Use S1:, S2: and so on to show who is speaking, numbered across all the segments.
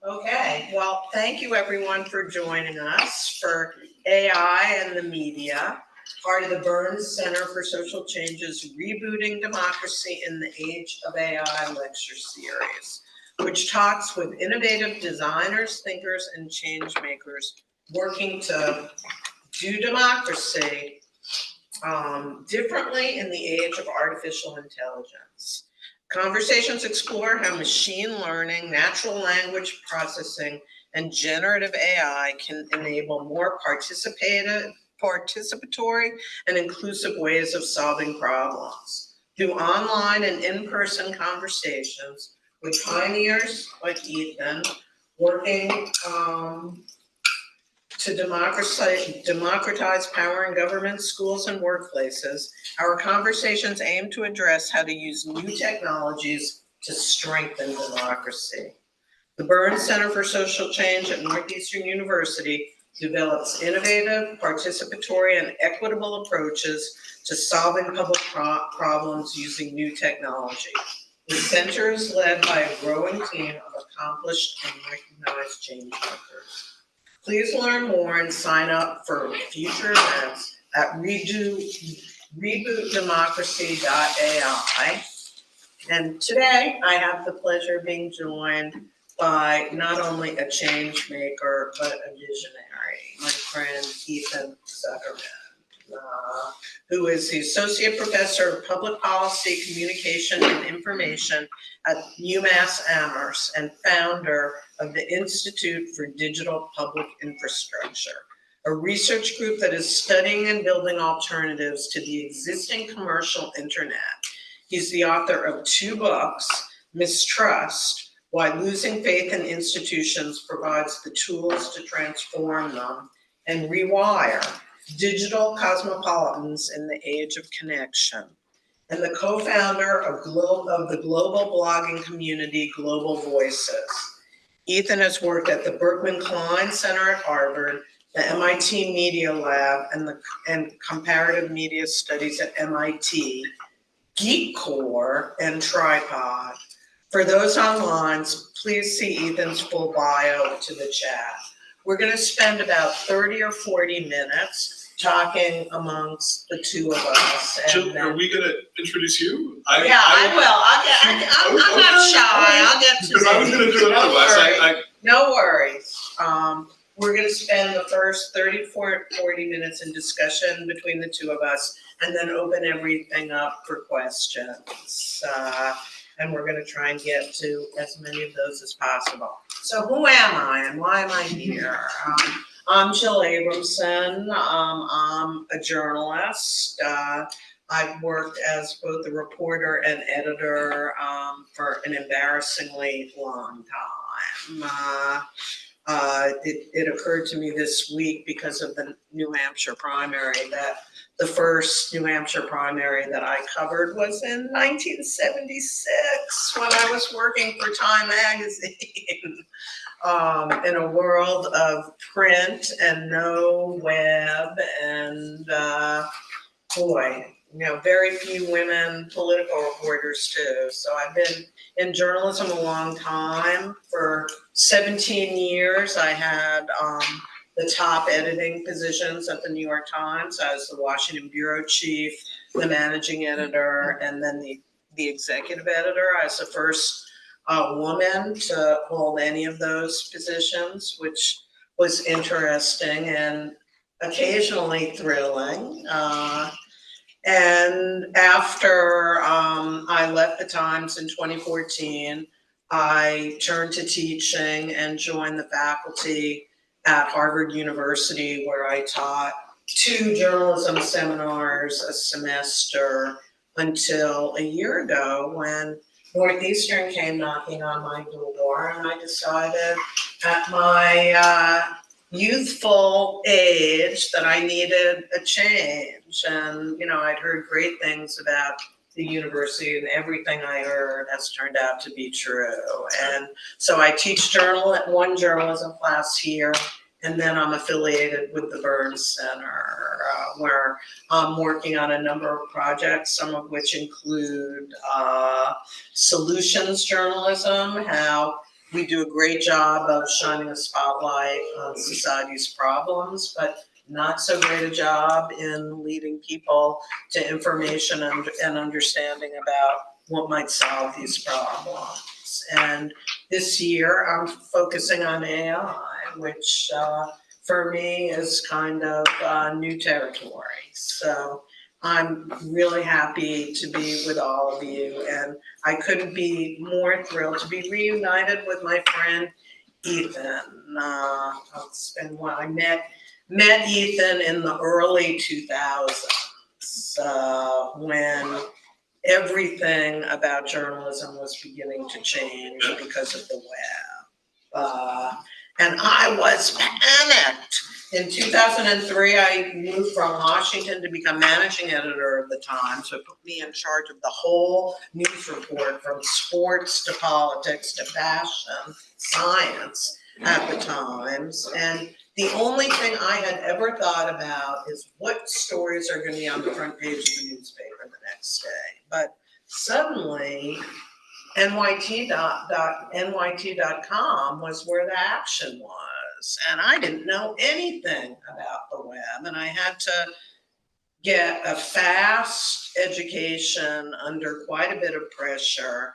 S1: Okay, well, thank you everyone for joining us for AI and the Media, part of the Burns Center for Social Change's Rebooting Democracy in the Age of AI lecture series, which talks with innovative designers, thinkers, and change makers working to do democracy differently in the age of artificial intelligence. Conversations explore how machine learning, natural language processing, and generative AI can enable more participatory and inclusive ways of solving problems. Through online and in-person conversations with pioneers like Ethan, working to democratize power in government, schools, and workplaces, our conversations aim to address how to use new technologies to strengthen democracy. The Burns Center for Social Change at Northeastern University develops innovative, participatory, and equitable approaches to solving public problems using new technology. The center is led by a growing team of accomplished and recognized change makers. Please learn more and sign up for future events at rebootdemocracy.ai. And today I have the pleasure of being joined by not only a change maker, but a visionary, my friend Ethan Zuckerman, who is the Associate Professor of Public Policy, Communication, and Information at UMass Amherst and founder of the Institute for Digital Public Infrastructure, a research group that is studying and building alternatives to the existing commercial internet. He's the author of 2 books, Mistrust, Why Losing Faith in Institutions Provides the Tools to Transform Them, and Rewire, Digital Cosmopolitans in the Age of Connection, and the co-founder of the global blogging community, Global Voices. Ethan has worked at the Berkman Klein Center at Harvard, the MIT Media Lab, and Comparative Media Studies at MIT, Geek Corps, and Tripod. For those online, please see Ethan's full bio to the chat. We're going to spend about 30 or 40 minutes talking amongst the two of us.
S2: Jill, are we going to introduce you?
S1: I will. I'm not shy. I'll get to
S2: because I was going to do it otherwise.
S1: No worries. We're going to spend the first 30 to 40 minutes in discussion between the two of us, and then open everything up for questions. And we're going to try and get to as many of those as possible. So who am I and why am I here? I'm Jill Abramson. I'm a journalist. I've worked as both a reporter and editor for an embarrassingly long time. It occurred to me this week because of the New Hampshire primary that the first New Hampshire primary that I covered was in 1976 when I was working for Time magazine. In a world of print and no web and very few women political reporters too. So I've been in journalism a long time. For 17 years, I had the top editing positions at the New York Times. I was the Washington bureau chief, the managing editor, and then the executive editor. I was the first woman to hold any of those positions, which was interesting and occasionally thrilling. And after I left the Times in 2014, I turned to teaching and joined the faculty at Harvard University, where I taught 2 journalism seminars a semester until a year ago when Northeastern came knocking on my door, and I decided at my youthful age that I needed a change. And, I'd heard great things about the university, and everything I heard has turned out to be true. And so I teach one journalism class here And then I'm affiliated with the Burns Center, where I'm working on a number of projects, some of which include solutions journalism, how we do a great job of shining a spotlight on society's problems, but not so great a job in leading people to information and understanding about what might solve these problems. And this year, I'm focusing on AI, which for me is kind of new territory. So I'm really happy to be with all of you, and I couldn't be more thrilled to be reunited with my friend Ethan. It's been a while. I met Ethan in the early 2000s when everything about journalism was beginning to change because of the web. And I was panicked. In 2003, I moved from Washington to become managing editor of the Times, so it put me in charge of the whole news report from sports to politics to fashion, science at the Times. And the only thing I had ever thought about is what stories are going to be on the front page of the newspaper the next day. But suddenly, NYT.com was where the action was. And I didn't know anything about the web. And I had to get a fast education under quite a bit of pressure.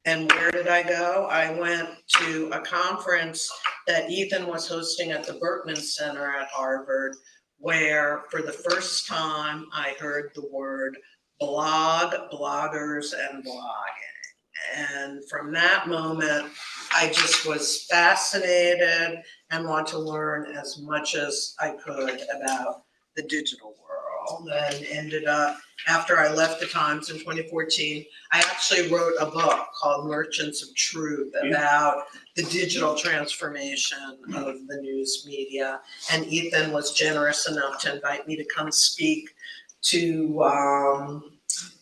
S1: And where did I go? I went to a conference that Ethan was hosting at the Berkman Center at Harvard, where for the first time I heard the word blog, bloggers, and blogging. And from that moment, I just was fascinated and want to learn as much as I could about the digital world. And ended up, after I left the Times in 2014, I actually wrote a book called Merchants of Truth about the digital transformation of the news media. And Ethan was generous enough to invite me to come speak to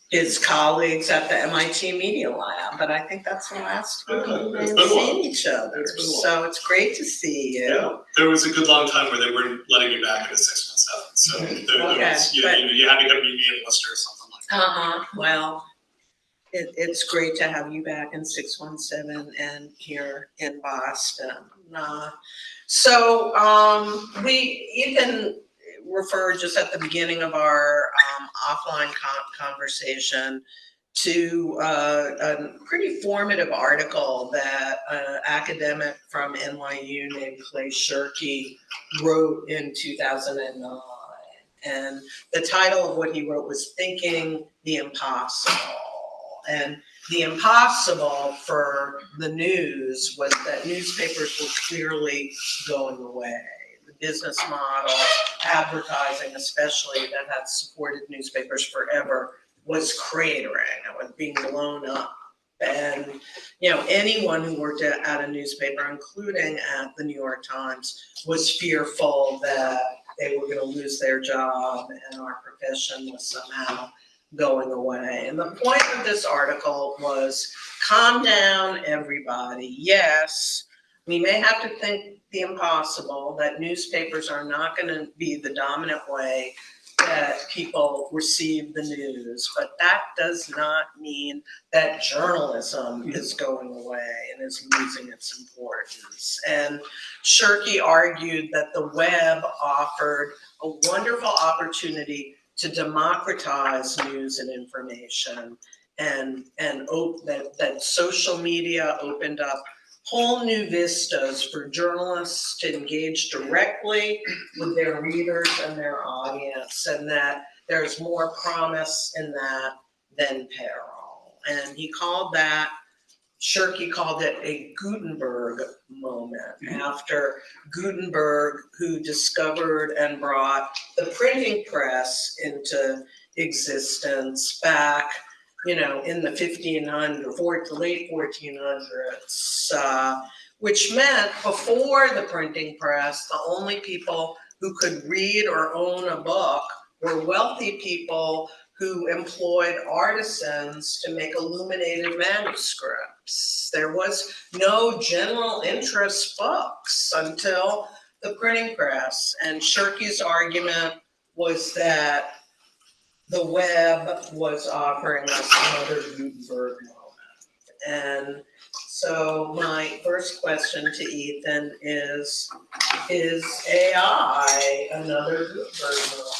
S1: his colleagues at the MIT Media Lab, but I think that's the last time we've seen each other. So it's great to see you.
S2: Yeah, there was a good long time where they weren't letting you back into 617. So there was, you had to go meet me in Worcester or something like that.
S1: Well, it's great to have you back in 617 and here in Boston. Ethan referred just at the beginning of our offline conversation to a pretty formative article that an academic from NYU named Clay Shirky wrote in 2009. And the title of what he wrote was Thinking the Impossible. And the impossible for the news was that newspapers were clearly going away. The business model, advertising especially, that had supported newspapers forever was cratering. It was being blown up. And, anyone who worked at a newspaper, including at the New York Times, was fearful that they were going to lose their job and our profession was somehow going away. And the point of this article was, calm down, everybody. Yes, we may have to think the impossible, that newspapers are not going to be the dominant way that people receive the news, but that does not mean that journalism is going away and is losing its importance. And Shirky argued that the web offered a wonderful opportunity to democratize news and information, and that social media opened up whole new vistas for journalists to engage directly with their readers and their audience, and that there's more promise in that than peril. And Shirky called it a Gutenberg moment, after Gutenberg, who discovered and brought the printing press into existence back in the 1500s, late 1400s, which meant before the printing press, the only people who could read or own a book were wealthy people who employed artisans to make illuminated manuscripts. There was no general interest books until the printing press. And Shirky's argument was that the web was offering us another Gutenberg moment. And so my first question to Ethan is AI another Gutenberg moment?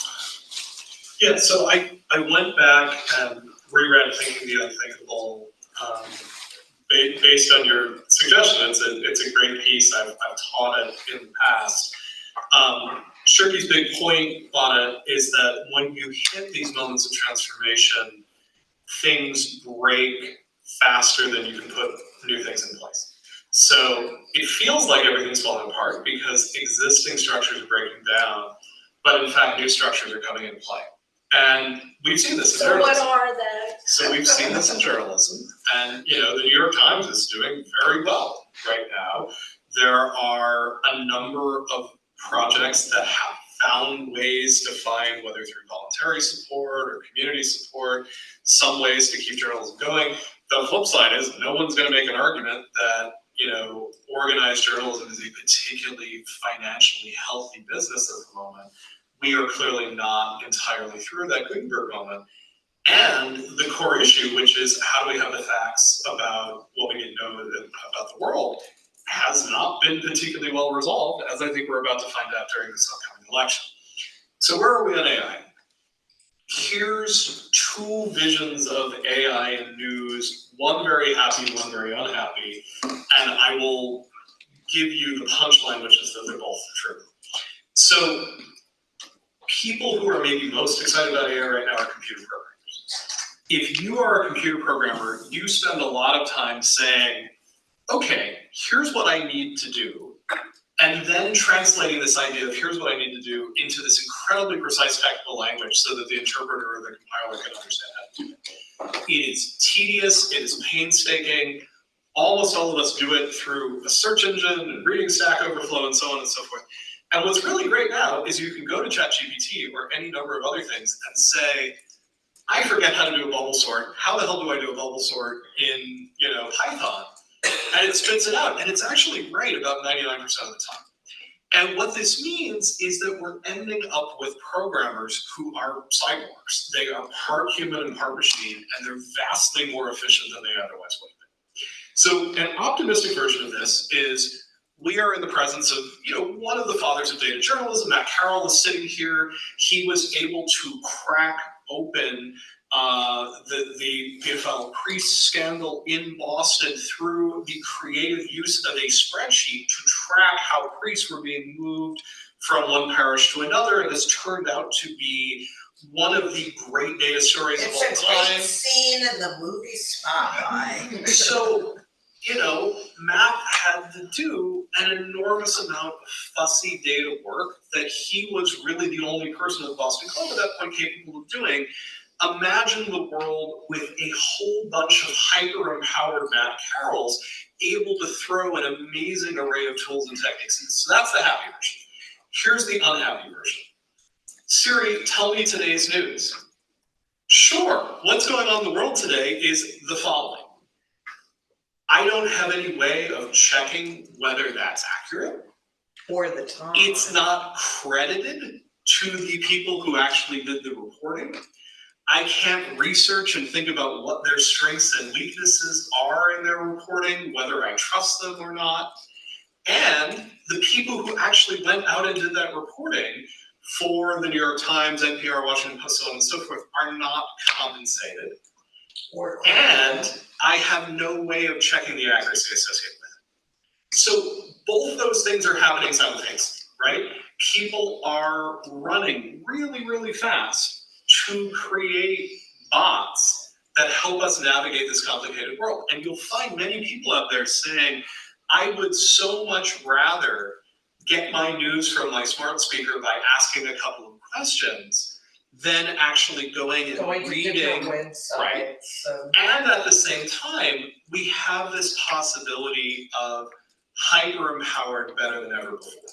S2: Yeah, so I went back and reread Thinking the Unthinkable. Based on your suggestion, it's a great piece. I've taught it in the past. Shirky's big point on it is that when you hit these moments of transformation, things break faster than you can put new things in place. So it feels like everything's falling apart because existing structures are breaking down, but in fact, new structures are coming into play. And we've seen this in journalism.
S3: So what are they?
S2: So we've seen this in journalism, and the New York Times is doing very well right now. There are a number of projects that have found ways to find, whether through voluntary support or community support, some ways to keep journalism going. The flip side is no one's going to make an argument that organized journalism is a particularly financially healthy business at the moment. We are clearly not entirely through that Gutenberg moment. And the core issue, which is how do we have the facts about what we need to know about the world, has not been particularly well resolved, as I think we're about to find out during this upcoming election. So where are we on AI? Here's two visions of AI in news, one very happy, one very unhappy, and I will give you the punchline, which is that they're both true. So people who are maybe most excited about AI right now are computer programmers. If you are a computer programmer, you spend a lot of time saying, okay, here's what I need to do, and then translating this idea of here's what I need to do into this incredibly precise technical language so that the interpreter or the compiler can understand how to do it. It is tedious, it is painstaking. Almost all of us do it through a search engine and reading Stack Overflow and so on and so forth. And what's really great now is you can go to ChatGPT or any number of other things and say, I forget how to do a bubble sort. How the hell do I do a bubble sort in Python? And it spits it out. And it's actually right about 99% of the time. And what this means is that we're ending up with programmers who are cyborgs. They are part human and part machine, and they're vastly more efficient than they otherwise would have been. So an optimistic version of this is we are in the presence of, one of the fathers of data journalism. Matt Carroll is sitting here. He was able to crack open the pedophile priest scandal in Boston through the creative use of a spreadsheet to track how priests were being moved from one parish to another. And this turned out to be one of the great data stories of all time.
S3: It's a great scene in the movie Spy.
S2: So, Matt had to do an enormous amount of fussy data work that he was really the only person at the Boston Globe at that point capable of doing. Imagine the world with a whole bunch of hyper-empowered Matt Carrolls able to throw an amazing array of tools and techniques. And so that's the happy version. Here's the unhappy version. Siri, tell me today's news. Sure, what's going on in the world today is the following. I don't have any way of checking whether that's accurate.
S1: Or the time.
S2: It's not credited to the people who actually did the reporting. I can't research and think about what their strengths and weaknesses are in their reporting, whether I trust them or not. And the people who actually went out and did that reporting for the New York Times, NPR, Washington Post, so on and so forth, are not compensated. And I have no way of checking the accuracy associated with it. So both those things are happening simultaneously, right? People are running really, really fast to create bots that help us navigate this complicated world. And you'll find many people out there saying, I would so much rather get my news from my smart speaker by asking a couple of questions than actually going and reading. Right. And at the same time, we have this possibility of hyper-empowered better than ever before.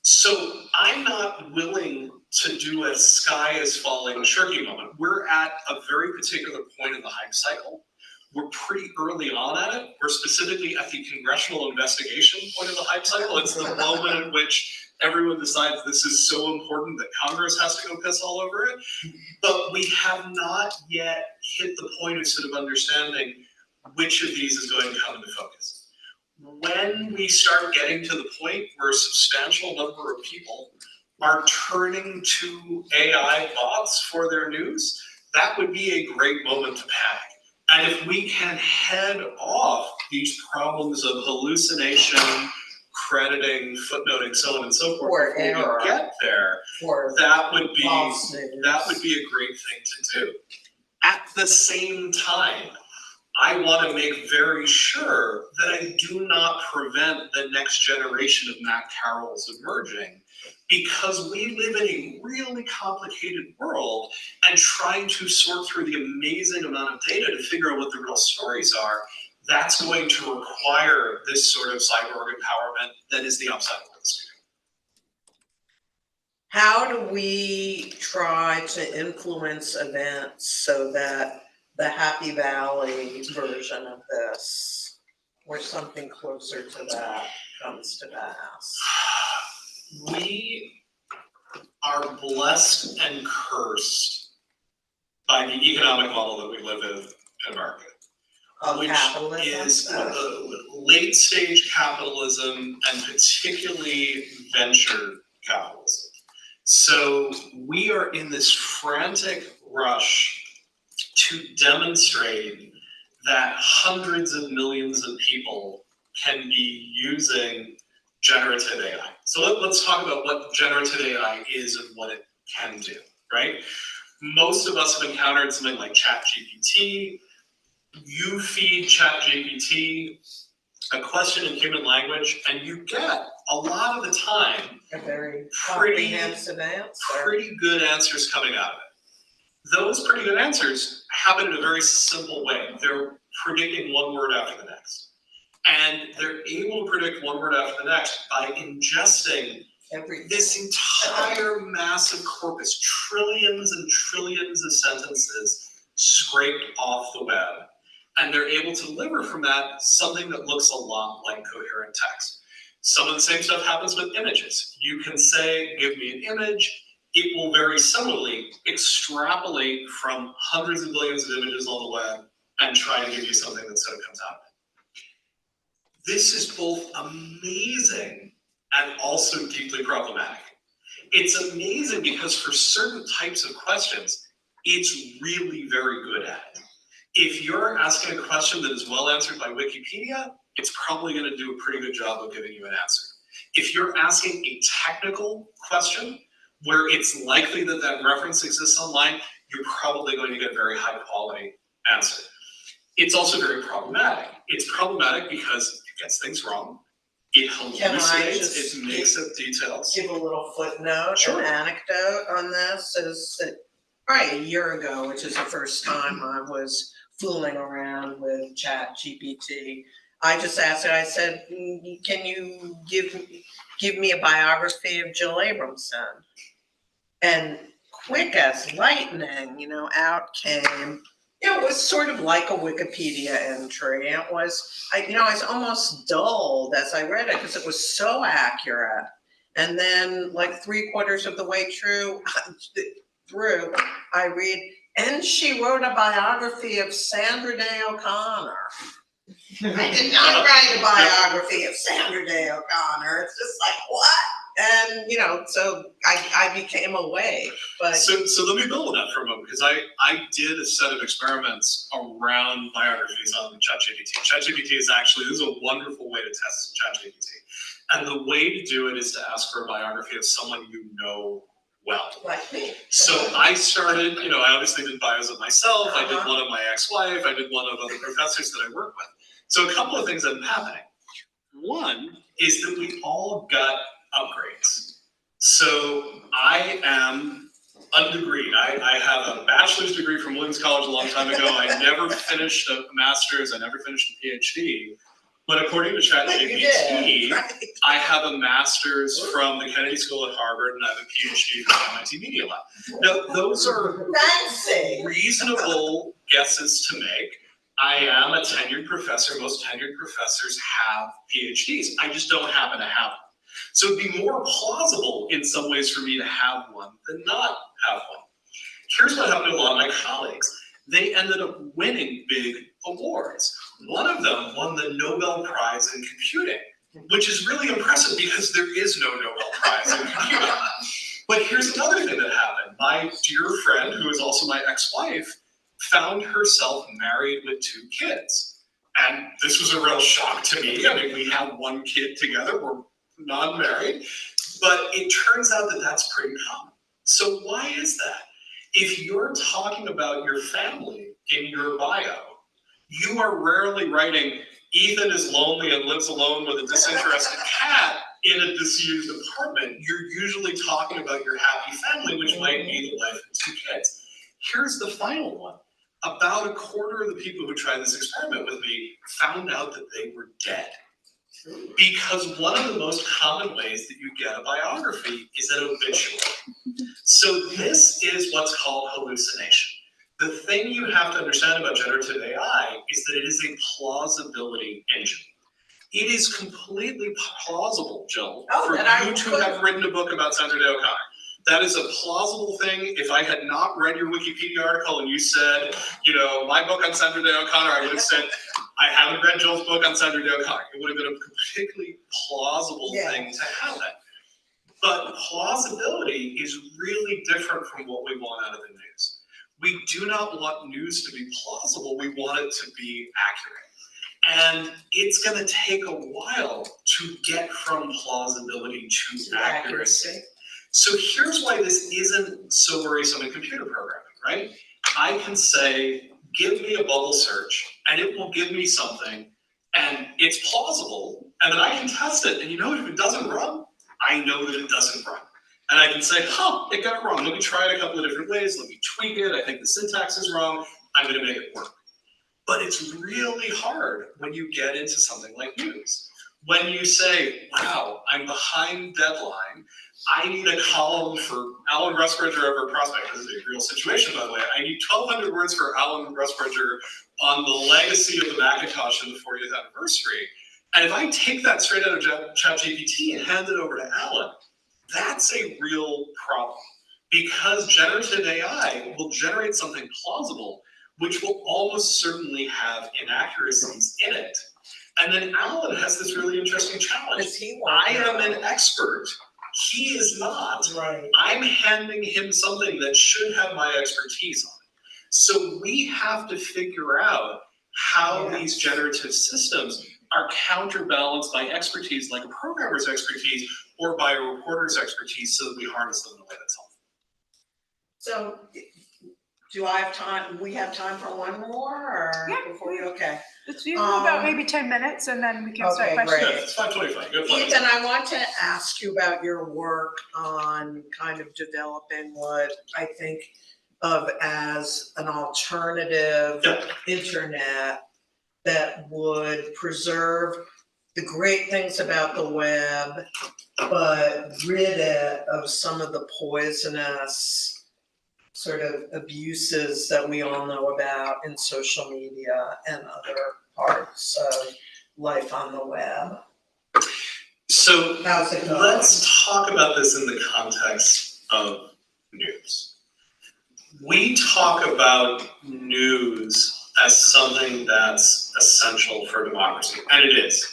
S2: So I'm not willing to do a sky is falling Shirky moment. We're at a very particular point in the hype cycle. We're pretty early on at it. We're specifically at the congressional investigation point of the hype cycle. It's the moment in which everyone decides this is so important that Congress has to go piss all over it. But we have not yet hit the point of sort of understanding which of these is going to come into focus. When we start getting to the point where a substantial number of people are turning to AI bots for their news, that would be a great moment to panic. And if we can head off these problems of hallucination, crediting, footnoting, so on and so forth,
S1: Or
S2: before
S1: error.
S2: we get there,
S1: Or
S2: that would be
S1: false news.
S2: a great thing to do. At the same time, I want to make very sure that I do not prevent the next generation of Matt Carrolls emerging, because we live in a really complicated world, and trying to sort through the amazing amount of data to figure out what the real stories are, that's going to require this sort of cyborg empowerment that is the upside of this.
S1: How do we try to influence events so that the Happy Valley version of this, or something closer to that, comes to pass?
S2: We are blessed and cursed by the economic model that we live in America, which
S1: Capitalism?
S2: is late stage capitalism, and particularly venture capitalism. So we are in this frantic rush to demonstrate that hundreds of millions of people can be using generative AI. So let's talk about what generative AI is and what it can do, right? Most of us have encountered something like ChatGPT. You feed ChatGPT a question in human language, and you get a lot of the time
S1: A very comprehensive answer.
S2: pretty good answers coming out of it. Those pretty good answers happen in a very simple way. They're predicting one word after the next. And they're able to predict one word after the next by ingesting this entire massive corpus, trillions and trillions of sentences scraped off the web. And they're able to deliver from that something that looks a lot like coherent text. Some of the same stuff happens with images. You can say, give me an image. It will very similarly extrapolate from hundreds of billions of images on the web and try to give you something that sort of comes out of it. This is both amazing and also deeply problematic. It's amazing because for certain types of questions, it's really very good at it. If you're asking a question that is well answered by Wikipedia, it's probably going to do a pretty good job of giving you an answer. If you're asking a technical question where it's likely that that reference exists online, you're probably going to get a very high quality answer. It's also very problematic. It's problematic because it gets things wrong. It hallucinates, it makes up details.
S1: Give a little footnote,
S2: Sure.
S1: An anecdote on this is that probably a year ago, which is the first time I was fooling around with ChatGPT, I just asked it, I said, can you give me a biography of Jill Abramson? And quick as lightning, out came, it was sort of like a Wikipedia entry. It was, I was almost dulled as I read it because it was so accurate. And then like 3/4 of the way through, I read, and she wrote a biography of Sandra Day O'Connor. I did not write a biography of Sandra Day O'Connor. It's just like, what? And, so I became awake. But
S2: So let me build on that for a moment, because I did a set of experiments around biographies on ChatGPT. ChatGPT is actually, this is a wonderful way to test ChatGPT. And the way to do it is to ask for a biography of someone you know well.
S1: like me.
S2: So I started, I obviously did bios of myself, I did one of my ex-wife, I did one of other professors that I work with. So a couple of things that have happening. One is that we all got upgrades. So I am undegreed. I have a bachelor's degree from Williams College a long time ago. I never finished a master's, I never finished a PhD. But according to ChatGPT, I have a master's from the Kennedy School at Harvard, and I have a PhD from MIT Media Lab. Now, those are reasonable guesses to make. I am a tenured professor. Most tenured professors have PhDs. I just don't happen to have them. So it'd be more plausible in some ways for me to have one than not have one. Here's what happened to a lot of my colleagues. They ended up winning big awards. One of them won the Nobel Prize in Computing, which is really impressive because there is no Nobel Prize in computing. But here's another thing that happened. My dear friend, who is also my ex-wife, found herself married with 2 kids. And this was a real shock to me. I mean, we have 1 kid together, we're non-married, but it turns out that that's pretty common. So why is that? If you're talking about your family in your bio, you are rarely writing, Ethan is lonely and lives alone with a disinterested cat in a disused apartment. You're usually talking about your happy family, which might be the wife and 2 kids. Here's the final one. About a quarter of the people who tried this experiment with me found out that they were dead. Because one of the most common ways that you get a biography is an obituary. So this is what's called hallucination. The thing you have to understand about generative AI is that it is a plausibility engine. It is completely plausible, Jill, for you to have written a book about Sandra Day O'Connor. That is a plausible thing. If I had not read your Wikipedia article and you said, my book on Sandra Day O'Connor, I would have said, I haven't read Jill's book on Sandra Day O'Connor. It would have been a particularly plausible thing to have that. But plausibility is really different from what we want out of the news. We do not want news to be plausible. We want it to be accurate. And it's going to take a while to get from plausibility to accuracy. So here's why this isn't so worrisome in computer programming, right? I can say, give me a bubble search, and it will give me something, and it's plausible, and then I can test it. And if it doesn't run, I know that it doesn't run. And I can say, it got it wrong. Let me try it a couple of different ways. Let me tweak it. I think the syntax is wrong. I'm going to make it work. But it's really hard when you get into something like news. When you say, wow, I'm behind deadline. I need a column for Alan Rusbridger over Prospect. This is a real situation, by the way. I need 1,200 words for Alan Rusbridger on the legacy of the Macintosh in the 40th anniversary. And if I take that straight out of ChatGPT and hand it over to Alan, that's a real problem. Because generative AI will generate something plausible, which will almost certainly have inaccuracies in it. And then Alan has this really interesting challenge. I am an expert. He is not.
S1: Right.
S2: I'm handing him something that should have my expertise on it. So we have to figure out how these generative systems are counterbalanced by expertise, like a programmer's expertise or by a reporter's expertise, so that we harness them in a way that's helpful.
S1: So, do I have time? We have time for one more, or before we? Okay.
S4: It's about maybe 10 minutes, and then we can start questions.
S1: Great.
S2: Yeah, it's 5:25. Good point.
S1: Ethan, I want to ask you about your work on kind of developing what I think of as an alternative internet that would preserve the great things about the web, but rid it of some of the poisonous sort of abuses that we all know about in social media and other parts of life on the web.
S2: So
S1: How's it going?
S2: let's talk about this in the context of news. We talk about news as something that's essential for democracy, and it is.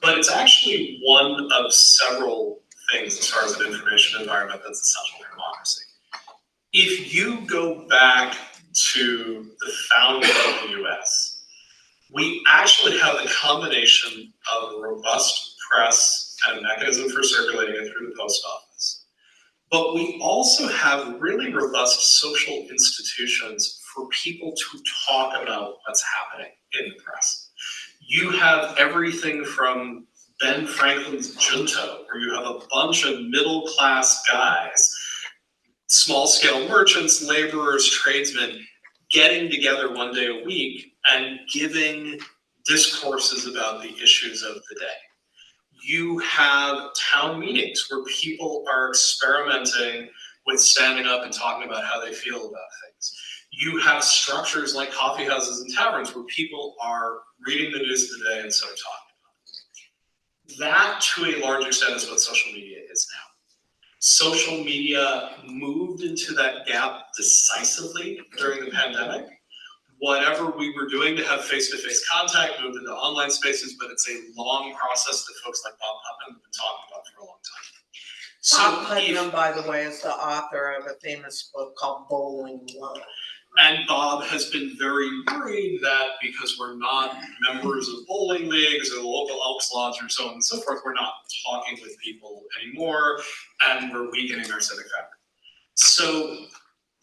S2: But it's actually one of several things as far as an information environment that's essential for democracy. If you go back to the founding of the US, we actually have the combination of a robust press and a mechanism for circulating it through the post office. But we also have really robust social institutions for people to talk about what's happening in the press. You have everything from Ben Franklin's junto, where you have a bunch of middle-class guys, small-scale merchants, laborers, tradesmen, getting together one day a week and giving discourses about the issues of the day. You have town meetings where people are experimenting with standing up and talking about how they feel about things. You have structures like coffee houses and taverns where people are reading the news of the day and sort of talking about That, to a large extent, is what social media is now. Social media moved into that gap decisively during the pandemic. Whatever we were doing to have face-to-face contact moved into online spaces, but it's a long process that folks like Bob Putnam have been talking about for a long time.
S1: Bob Putnam, by the way, is the author of a famous book called Bowling Low.
S2: And Bob has been very worried that because we're not members of bowling leagues or the local Elks Lodge or so on and so forth, we're not talking with people anymore, and we're weakening our civic fabric. So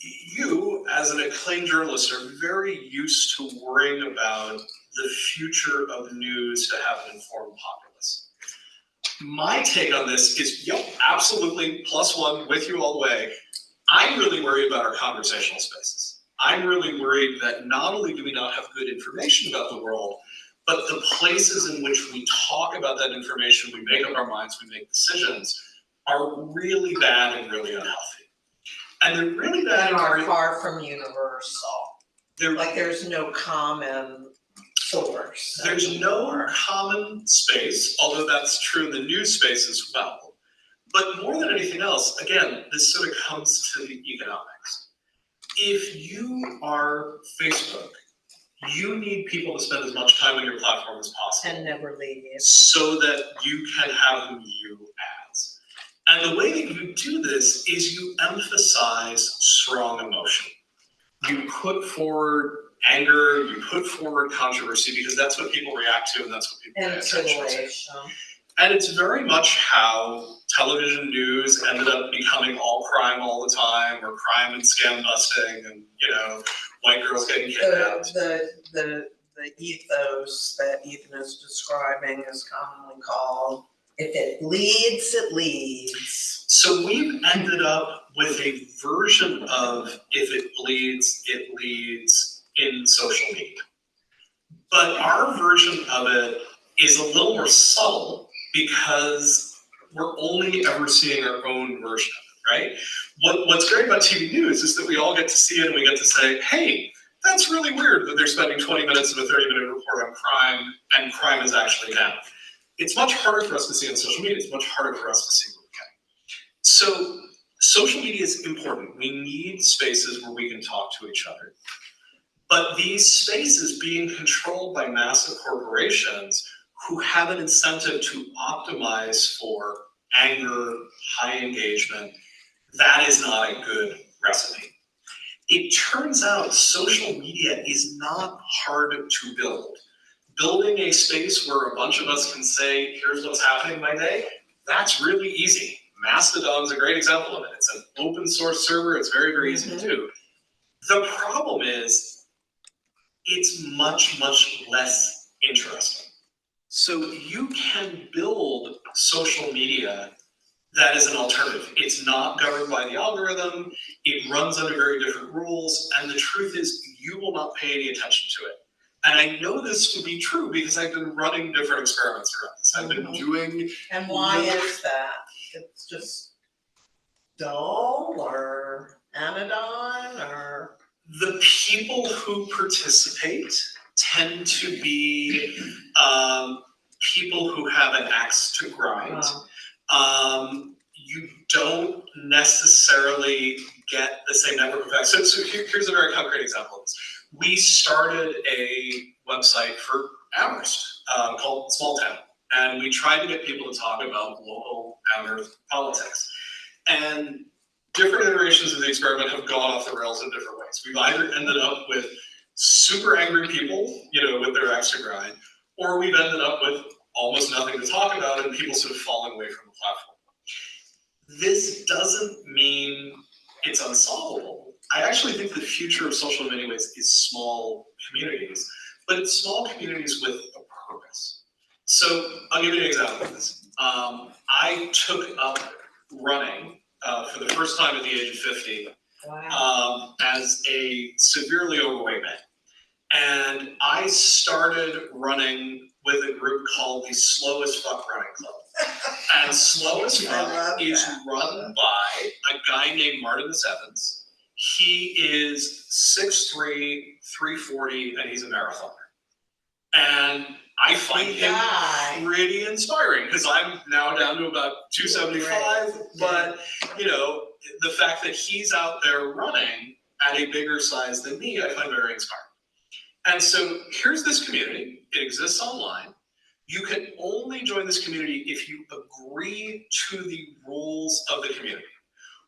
S2: you, as an acclaimed journalist, are very used to worrying about the future of news to have an informed populace. My take on this is, yep, absolutely, +1, with you all the way. I'm really worried about our conversational spaces. I'm really worried that not only do we not have good information about the world, but the places in which we talk about that information, we make up our minds, we make decisions, are really bad and really unhealthy. And they're really bad
S1: And are far from universal. Like there's no common source.
S2: There's no common space, although that's true in the news space as well. But more than anything else, again, this sort of comes to the economics. If you are Facebook, you need people to spend as much time on your platform as possible.
S1: And never leave you.
S2: So that you can have them view ads. And the way that you do this is you emphasize strong emotion. You put forward anger, you put forward controversy, because that's what people react to and that's what people pay attention to. And it's very much how television news ended up becoming all crime all the time, or crime and scam busting, and white girls getting kidnapped.
S1: The ethos that Ethan is describing is commonly called, if it bleeds, it leads.
S2: So we've ended up with a version of if it bleeds, it leads in social media. But our version of it is a little more subtle because we're only ever seeing our own version of it, right? What's great about TV news is that we all get to see it and we get to say, hey, that's really weird that they're spending 20 minutes of a 30-minute report on crime and crime is actually down. It's much harder for us to see on social media. It's much harder for us to see what we can. So social media is important. We need spaces where we can talk to each other. But these spaces being controlled by massive corporations who have an incentive to optimize for anger, high engagement, that is not a good recipe. It turns out social media is not hard to build. Building a space where a bunch of us can say, here's what's happening in my day, that's really easy. Mastodon's a great example of it. It's an open source server, it's very, very easy to do. The problem is, it's much, much less interesting. So you can build social media that is an alternative. It's not governed by the algorithm, it runs under very different rules, and the truth is you will not pay any attention to it. And I know this to be true because I've been running different experiments around this. I've been doing...
S1: And why is that? It's just dull or anodyne or...
S2: The people who participate tend to be people who have an axe to grind. You don't necessarily get the same network effect. So here's a very concrete example of this. We started a website for Amherst called Small Town, and we tried to get people to talk about local Amherst politics. And different iterations of the experiment have gone off the rails in different ways. We've either ended up with super angry people, with their axe to grind, or we've ended up with almost nothing to talk about and people sort of falling away from the platform. This doesn't mean it's unsolvable. I actually think the future of social in many ways is small communities, but it's small communities with a purpose. So I'll give you an example of this. I took up running for the first time at the age of 50 as a severely overweight man. And I started running with a group called the Slow as Fuck Running Club. And Slow as Fuck is run by a guy named Martin Evans. He is 6'3", 340, and he's a marathoner. And I find him pretty inspiring because I'm now down to about 275. But, the fact that he's out there running at a bigger size than me, I find very inspiring. And so here's this community. It exists online. You can only join this community if you agree to the rules of the community.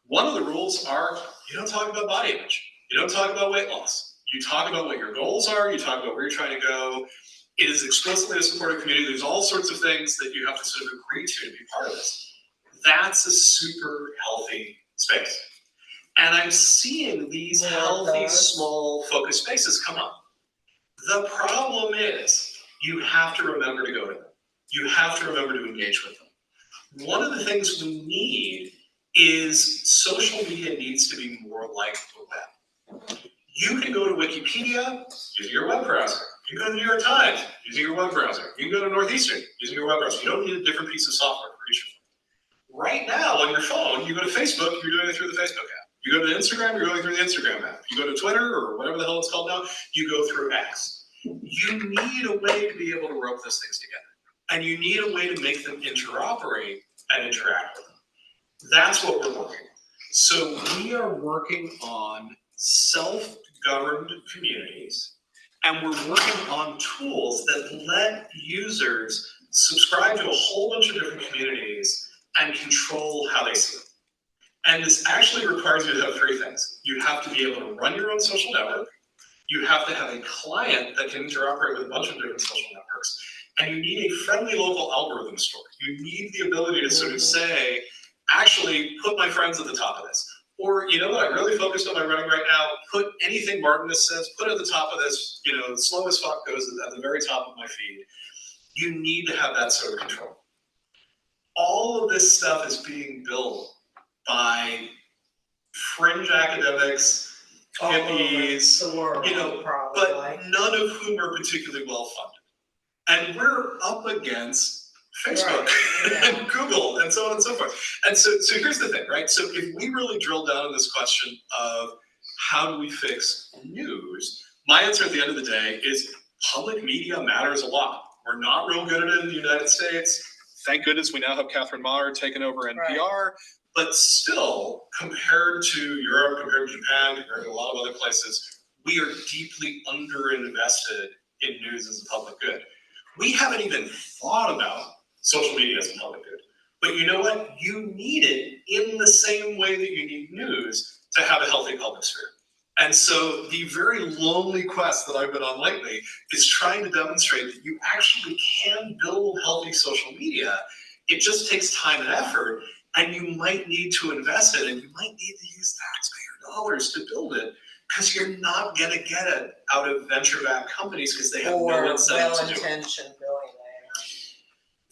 S2: One of the rules are you don't talk about body image. You don't talk about weight loss. You talk about what your goals are. You talk about where you're trying to go. It is explicitly a supportive community. There's all sorts of things that you have to sort of agree to be part of this. That's a super healthy space. And I'm seeing these healthy, small, focused spaces come up. The problem is you have to remember to go to them. You have to remember to engage with them. One of the things we need is social media needs to be more like the web. You can go to Wikipedia using your web browser. You can go to the New York Times using your web browser. You can go to Northeastern using your web browser. You don't need a different piece of software for each of them. Right now on your phone, you go to Facebook, you're doing it through the Facebook app. You go to Instagram, you're going through the Instagram app. You go to Twitter or whatever the hell it's called now, you go through X. You need a way to be able to rope those things together. And you need a way to make them interoperate and interact with them. That's what we're working on. So we are working on self-governed communities, and we're working on tools that let users subscribe to a whole bunch of different communities and control how they see them. And this actually requires you to have three things. You have to be able to run your own social network. You have to have a client that can interoperate with a bunch of different social networks. And you need a friendly local algorithm store. You need the ability to sort of say, actually, put my friends at the top of this. Or, you know what, I'm really focused on my running right now. Put anything Martinus says, put at the top of this, slow as fuck goes at the very top of my feed. You need to have that sort of control. All of this stuff is being built by fringe academics, hippies, but none of whom are particularly well funded. And we're up against Facebook and Google and so on and so forth. And so here's the thing, right? So if we really drill down on this question of how do we fix news, my answer at the end of the day is public media matters a lot. We're not real good at it in the United States. Thank goodness we now have Catherine Maher taking over NPR. Right. But still, compared to Europe, compared to Japan, compared to a lot of other places, we are deeply underinvested in news as a public good. We haven't even thought about social media as a public good. But you know what? You need it in the same way that you need news to have a healthy public sphere. And so the very lonely quest that I've been on lately is trying to demonstrate that you actually can build healthy social media. It just takes time and effort, and you might need to invest it, and you might need to use taxpayer dollars to build it, because you're not going to get it out of venture-backed companies because they have no incentive to do it.
S3: Well-intentioned billionaires.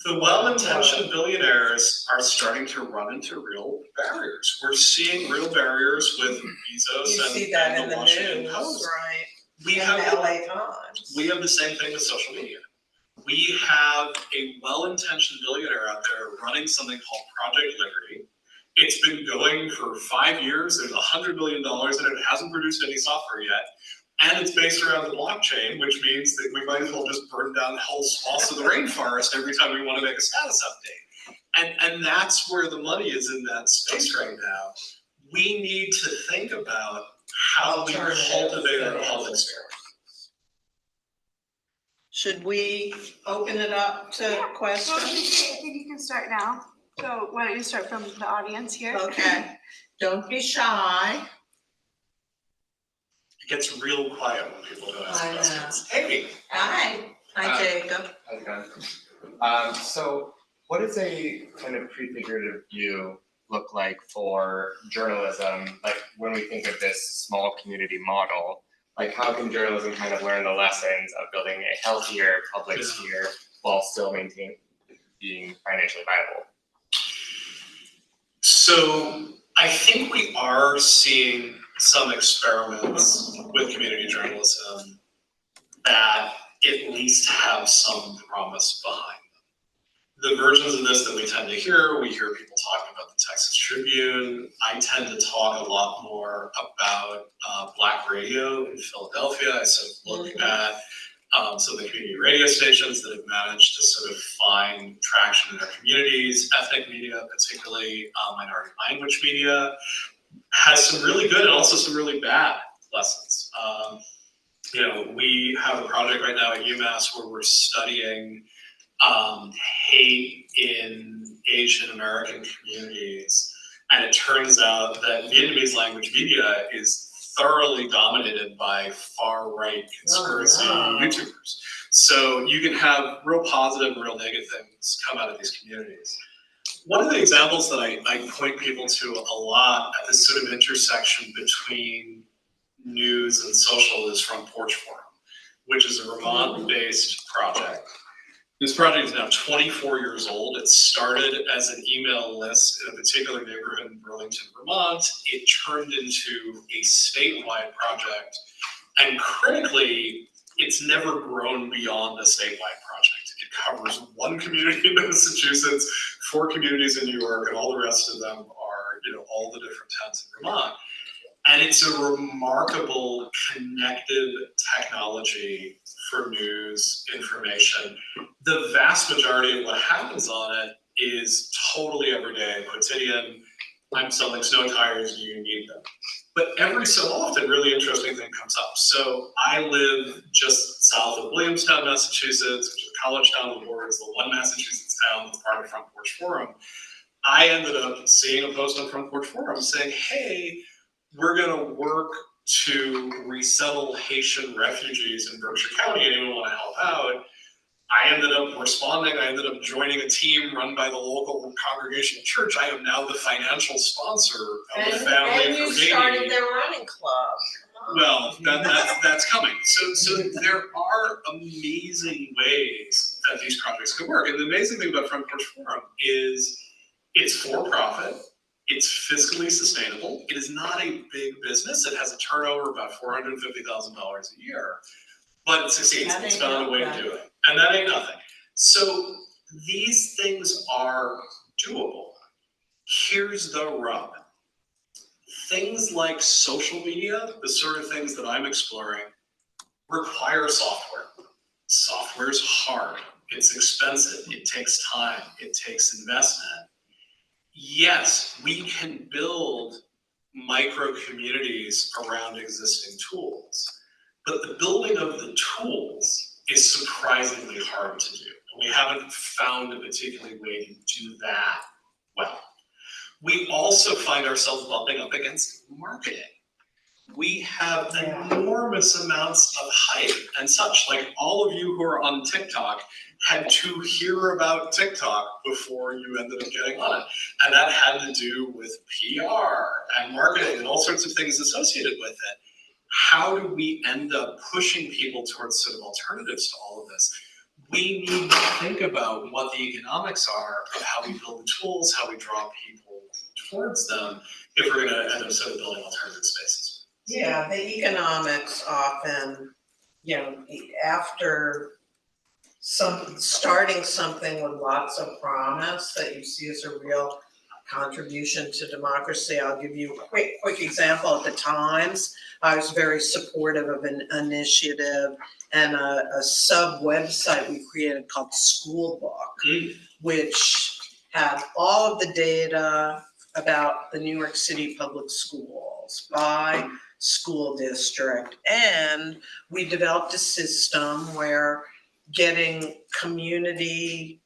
S2: The well-intentioned billionaires are starting to run into real barriers. We're seeing real barriers with Bezos and the Washington Post.
S3: Right.
S2: We have the same thing with social media. We have a well-intentioned billionaire out there running something called Project Liberty. It's been going for 5 years. There's $100 million in it. It hasn't produced any software yet. And it's based around the blockchain, which means that we might as well just burn down whole swaths of the rainforest every time we want to make a status update. And that's where the money is in that space right now. We need to think about how we cultivate our public sphere.
S1: Should we open it up to questions?
S4: Well, I think you can start now. So why don't you start from the audience here?
S1: Okay. Don't be shy.
S2: It gets real quiet when people don't ask questions. Hey.
S1: Hi. Hi, Jacob.
S5: How's it going? So what does a kind of prefigurative view look like for journalism? Like when we think of this small community model, like how can journalism kind of learn the lessons of building a healthier public sphere while still being financially viable?
S2: So I think we are seeing some experiments with community journalism that at least have some promise behind them. The versions of this that we tend to hear, we hear people talking about the Texas Tribune. I tend to talk a lot more about Black radio in Philadelphia. I sort of look at some of the community radio stations that have managed to sort of find traction in their communities, ethnic media, particularly minority language media, has some really good and also some really bad lessons. We have a project right now at UMass where we're studying hate in Asian American communities. And it turns out that Vietnamese language media is thoroughly dominated by far-right conspiracy YouTubers. So you can have real positive and real negative things come out of these communities. One of the examples that I point people to a lot at this sort of intersection between news and social is Front Porch Forum, which is a Vermont-based project. This project is now 24 years old. It started as an email list in a particular neighborhood in Burlington, Vermont. It turned into a statewide project. And critically, it's never grown beyond a statewide project. It covers one community in Massachusetts, 4 communities in New York, and all the rest of them are, all the different towns in Vermont. And it's a remarkable connected technology for news information. The vast majority of what happens on it is totally everyday, quotidian. I'm selling snow tires, do you need them? But every so often, really interesting thing comes up. So I live just south of Williamstown, Massachusetts, which is a college town on the border. It's the one Massachusetts town that's part of Front Porch Forum. I ended up seeing a post on Front Porch Forum saying, hey, we're gonna work to resettle Haitian refugees in Berkshire County. Anyone want to help out? I ended up responding. I ended up joining a team run by the local congregational church. I am now the financial sponsor of the family
S3: and you
S2: from Haiti.
S3: started their running club.
S2: Well, that's coming. So there are amazing ways that these projects could work. And the amazing thing about Front Porch Forum is it's for profit. It's fiscally sustainable. It is not a big business. It has a turnover of about $450,000 a year, but it succeeds. It's found a way to do it. And that ain't nothing. So these things are doable. Here's the rub. Things like social media, the sort of things that I'm exploring, require software. Software's hard. It's expensive. It takes time. It takes investment. Yes, we can build micro communities around existing tools, but the building of the tools is surprisingly hard to do. We haven't found a particular way to do that well. We also find ourselves bumping up against marketing. We have enormous amounts of hype and such. Like all of you who are on TikTok had to hear about TikTok before you ended up getting on it. And that had to do with PR and marketing and all sorts of things associated with it. How do we end up pushing people towards sort of alternatives to all of this? We need to think about what the economics are of how we build the tools, how we draw people towards them, if we're gonna end up sort of building alternative spaces.
S1: Yeah, the economics often, after starting something with lots of promise that you see as a real contribution to democracy. I'll give you a quick example. At the Times, I was very supportive of an initiative and a sub website we created called School Book, which had all of the data about the New York City public schools by school district. And we developed a system where getting community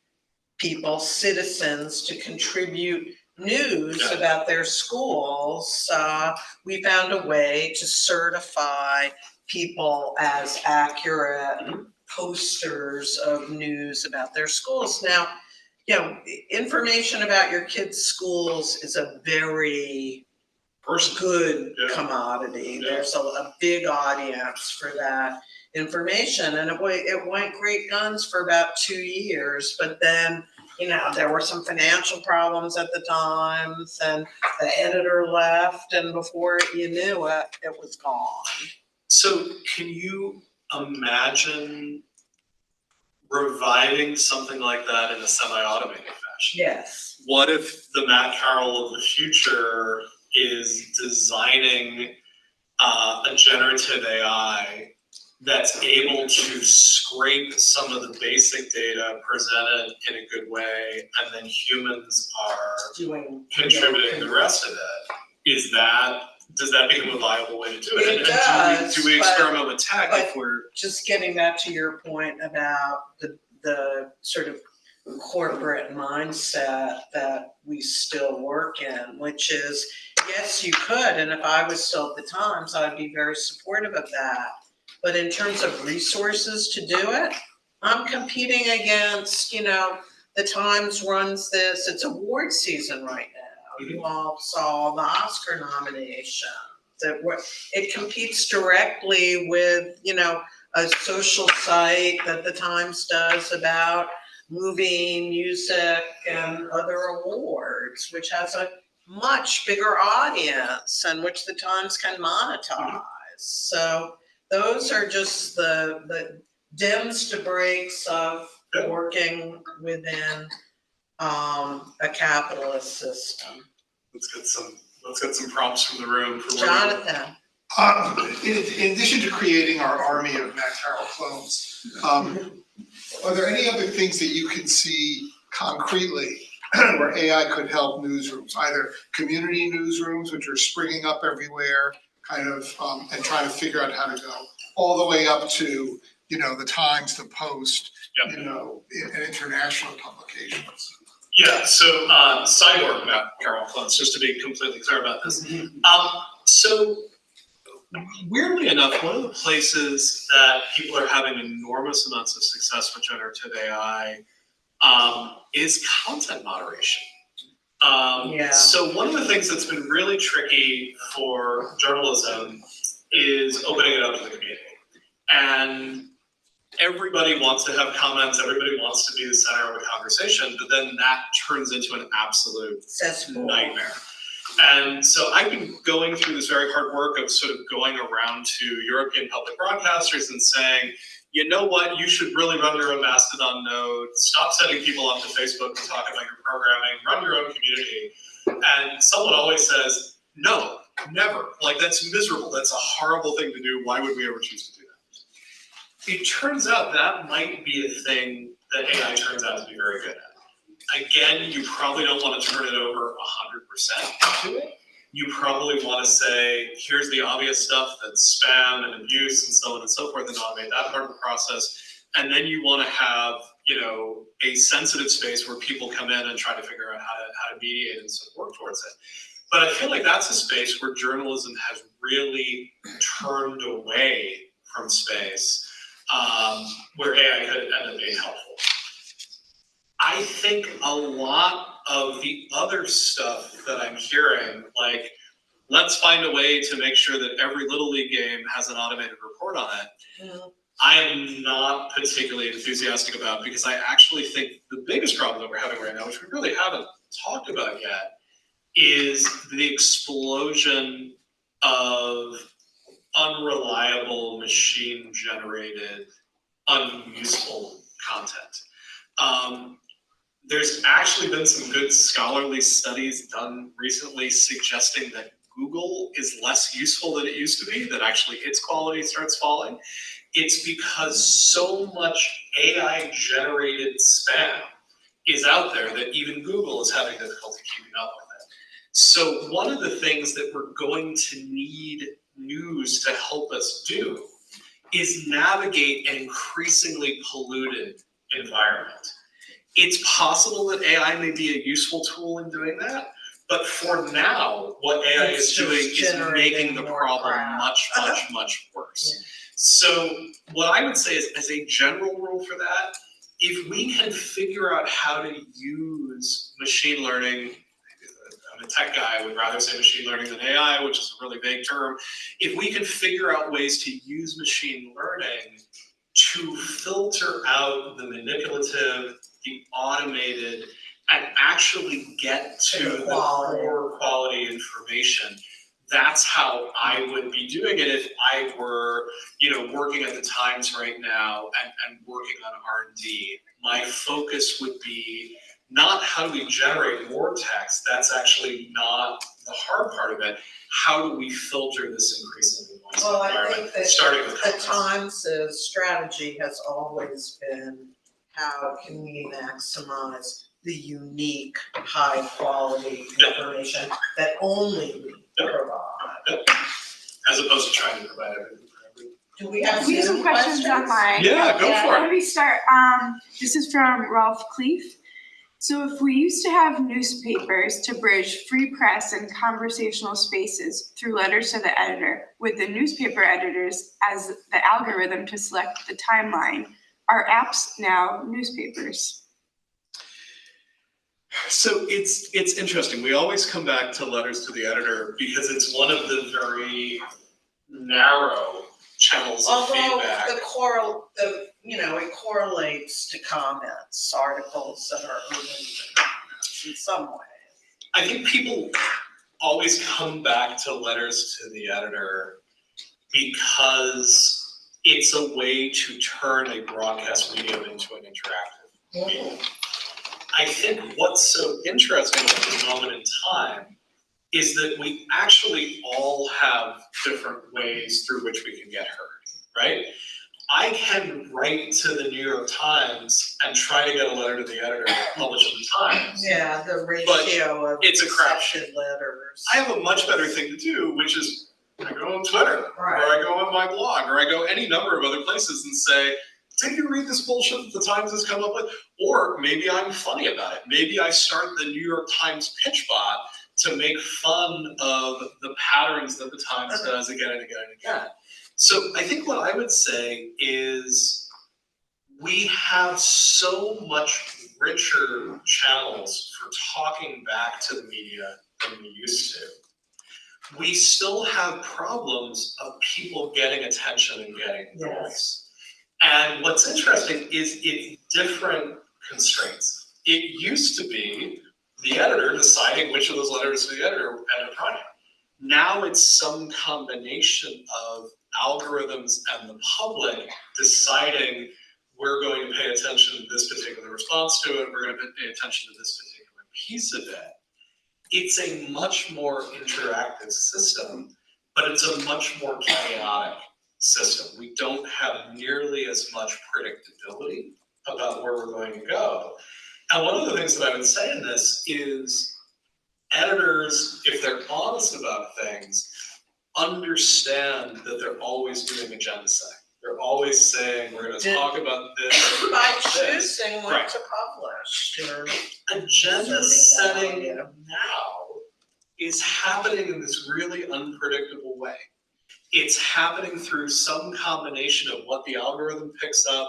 S1: people, citizens, to contribute news about their schools, we found a way to certify people as accurate posters of news about their schools. Now, information about your kids' schools is a very good commodity. There's a big audience for that information, and it went great guns for about 2 years, but then there were some financial problems at the Times, and the editor left, and before you knew it, it was gone.
S2: So can you imagine reviving something like that in a semi-automated fashion?
S1: Yes.
S2: What if the Matt Carroll of the future is designing a generative AI that's able to scrape some of the basic data, present it in a good way, and then humans are
S1: Doing.
S2: contributing the rest of it. Does that become a viable way to do it?
S1: It
S2: And
S1: does,
S2: do we
S1: but-
S2: experiment with tech if we're
S1: Just getting back to your point about the sort of corporate mindset that we still work in, which is, yes, you could, and if I was still at the Times, I'd be very supportive of that. But in terms of resources to do it, I'm competing against, the Times runs this, it's award season right now. You all saw the Oscar nomination. It competes directly with, a social site that the Times does about movie, music, and other awards, which has a much bigger audience and which the Times can monetize. So those are just the dims to breaks of working within a capitalist system.
S2: let's get some prompts from the room for
S1: Jonathan,
S6: In addition to creating our army of Matt Carroll clones, are there any other things that you can see concretely where AI could help newsrooms, either community newsrooms, which are springing up everywhere, kind of, and trying to figure out how to go, all the way up to, the Times, the Post,
S2: Yep.
S6: and international publications?
S2: Yeah, so cyborg Matt Carroll clones, just to be completely clear about this. So weirdly enough, one of the places that people are having enormous amounts of success with generative AI is content moderation. So one of the things that's been really tricky for journalism is opening it up to the community. And everybody wants to have comments, everybody wants to be the center of a conversation, but then that turns into an absolute nightmare. And so I've been going through this very hard work of sort of going around to European public broadcasters and saying, you know what, you should really run your own Mastodon node, stop sending people off to Facebook to talk about your programming, run your own community. And someone always says, no, never. Like, that's miserable. That's a horrible thing to do. Why would we ever choose to do that? It turns out that might be a thing that AI turns out to be very good at. Again, you probably don't want to turn it over 100% to it. You probably want to say, here's the obvious stuff that's spam and abuse and so on and so forth, and automate that part of the process. And then you want to have, a sensitive space where people come in and try to figure out how to mediate and sort of work towards it. But I feel like that's a space where journalism has really turned away from space, where AI could end up being helpful. I think a lot of the other stuff that I'm hearing, like, let's find a way to make sure that every Little League game has an automated report on it, I am not particularly enthusiastic about, because I actually think the biggest problem that we're having right now, which we really haven't talked about yet, is the explosion of unreliable, machine-generated, unuseful content. There's actually been some good scholarly studies done recently suggesting that Google is less useful than it used to be, that actually its quality starts falling. It's because so much AI-generated spam is out there that even Google is having difficulty keeping up with it. So one of the things that we're going to need news to help us do is navigate an increasingly polluted environment. It's possible that AI may be a useful tool in doing that, but for now, what AI is doing is making the problem much, much, much worse. Yeah. So what I would say is, as a general rule for that, if we can figure out how to use machine learning, I'm a tech guy, I would rather say machine learning than AI, which is a really vague term. If we can figure out ways to use machine learning to filter out the manipulative, the automated, and actually get to the core quality information, that's how I would be doing it if I were, working at the Times right now and working on R&D. My focus would be not how do we generate more text, that's actually not the hard part of it. How do we filter this increasingly noisy
S1: Well, I
S2: environment,
S1: think that
S2: starting with
S1: the
S2: comments.
S1: Times' strategy has always been, how can we maximize the unique, high-quality information that only we provide?
S2: As opposed to trying to provide everything for everyone.
S1: Do we have
S4: We have some
S1: Zoom
S4: questions online.
S2: Yeah, go for
S4: Let
S2: it.
S4: me start. This is from Ralph Cleef. So if we used to have newspapers to bridge free press and conversational spaces through letters to the editor, with the newspaper editors as the algorithm to select the timeline, are apps now newspapers?
S2: So it's interesting. We always come back to letters to the editor because it's one of the very narrow channels of
S1: Although
S2: feedback.
S1: it correlates to comments, articles that are related to comments in some way.
S2: I think people always come back to letters to the editor because it's a way to turn a broadcast medium into an interactive medium. I think what's so interesting at this moment in time is that we actually all have different ways through which we can get heard, right? I can write to the New York Times and try to get a letter to the editor published in the Times.
S1: Yeah, the ratio of
S2: it's a crap
S1: accepted letters.
S2: I have a much better thing to do, which is I go on Twitter, or I go on my blog, or I go any number of other places and say, did you read this bullshit that the Times has come up with? Or maybe I'm funny about it. Maybe I start the New York Times pitch bot to make fun of the patterns that the Times does again and again and again. So I think what I would say is we have so much richer channels for talking back to the media than we used to. We still have problems of people getting attention and getting voice. And what's interesting is it's different constraints. It used to be the editor deciding which of those letters to the editor and a project. Now it's some combination of algorithms and the public deciding we're going to pay attention to this particular response to it, we're going to pay attention to this particular piece of it. It's a much more interactive system, but it's a much more chaotic system. We don't have nearly as much predictability about where we're going to go. And one of the things that I would say in this is editors, if they're honest about things, understand that they're always doing agenda setting. They're always saying, we're going to talk about this.
S1: By choosing what
S2: Right.
S1: to publish.
S2: Agenda setting now is happening in this really unpredictable way. It's happening through some combination of what the algorithm picks up,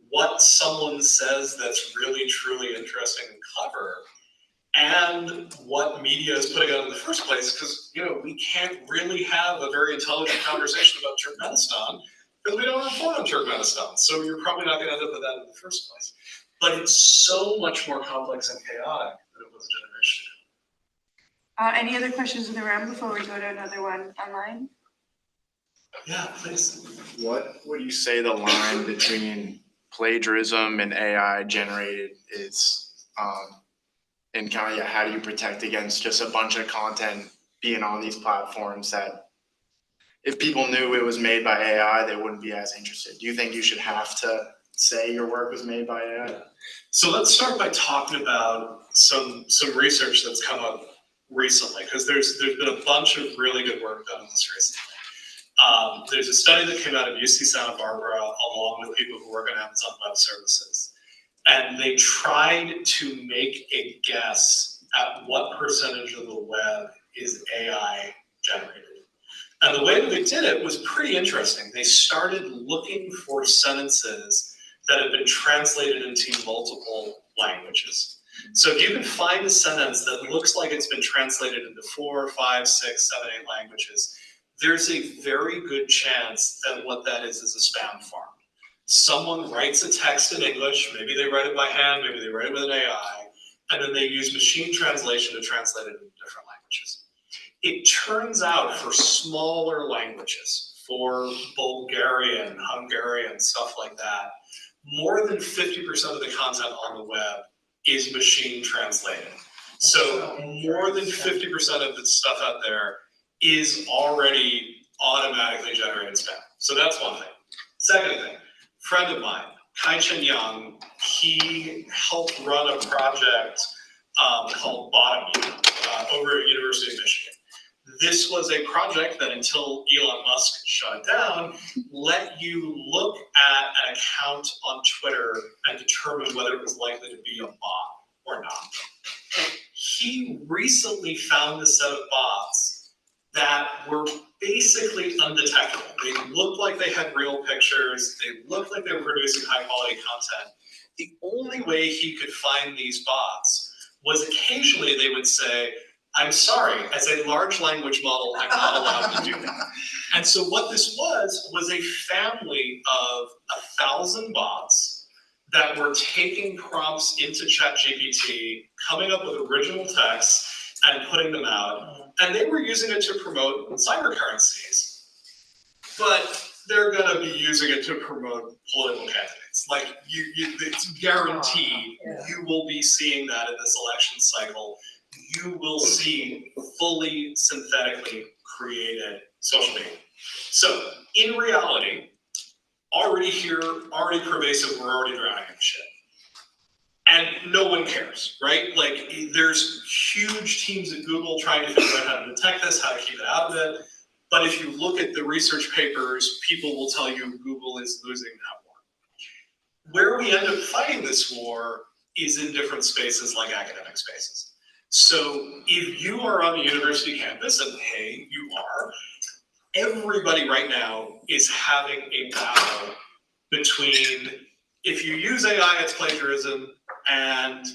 S2: what someone says that's really, truly interesting and clever, and what media is putting out in the first place, because we can't really have a very intelligent conversation about Turkmenistan because we don't report on Turkmenistan. So you're probably not going to end up with that in the first place. But it's so much more complex and chaotic than it was a generation ago.
S4: Any other questions in the room before we go to another one online?
S2: Yeah, please.
S7: What would you say the line between plagiarism and AI generated is? And kind of, how do you protect against just a bunch of content being on these platforms that if people knew it was made by AI, they wouldn't be as interested? Do you think you should have to say your work was made by AI?
S2: So let's start by talking about some research that's come up recently, because there's been a bunch of really good work done on this recently. There's a study that came out of UC Santa Barbara along with people who work on Amazon Web Services. And they tried to make a guess at what percentage of the web is AI generated. And the way that they did it was pretty interesting. They started looking for sentences that have been translated into multiple languages. So if you can find a sentence that looks like it's been translated into 4, 5, 6, 7, 8 languages, there's a very good chance that what that is a spam farm. Someone writes a text in English, maybe they write it by hand, maybe they write it with an AI, and then they use machine translation to translate it into different languages. It turns out for smaller languages, for Bulgarian, Hungarian, stuff like that, more than 50% of the content on the web is machine translated. So more than 50% of the stuff out there is already automatically generated spam. So that's one thing. Second thing, friend of mine, Kai Chen Yang, he helped run a project called Bottom over at University of Michigan. This was a project that, until Elon Musk shut it down, let you look at an account on Twitter and determine whether it was likely to be a bot or not. He recently found a set of bots that were basically undetectable. They looked like they had real pictures. They looked like they were producing high quality content. The only way he could find these bots was occasionally they would say, I'm sorry, as a large language model, I'm not allowed to do that. And so what this was a family of 1,000 bots that were taking prompts into ChatGPT, coming up with original texts, and putting them out. And they were using it to promote cyber currencies. But they're gonna be using it to promote political candidates. Like, it's guaranteed you will be seeing that in this election cycle. You will see fully synthetically created social media. So in reality, already here, already pervasive, we're already drowning in shit. And no one cares, right? Like, there's huge teams at Google trying to figure out how to detect this, how to keep it out of it. But if you look at the research papers, people will tell you Google is losing that war. Where we end up fighting this war is in different spaces like academic spaces. So if you are on a university campus, and hey, you are, everybody right now is having a battle between, if you use AI, it's plagiarism, and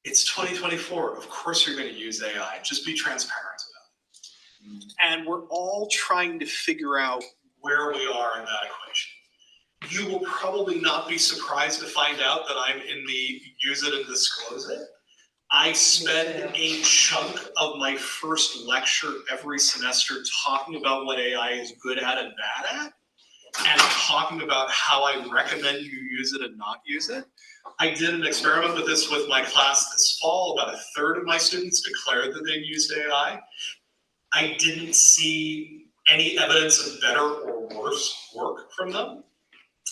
S2: it's 2024. Of course you're going to use AI. Just be transparent about it. And we're all trying to figure out where we are in that equation. You will probably not be surprised to find out that I'm in the use it and disclose it. I spend a chunk of my first lecture every semester talking about what AI is good at and bad at, and talking about how I recommend you use it and not use it. I did an experiment with this with my class this fall. About a third of my students declared that they'd used AI. I didn't see any evidence of better or worse work from them.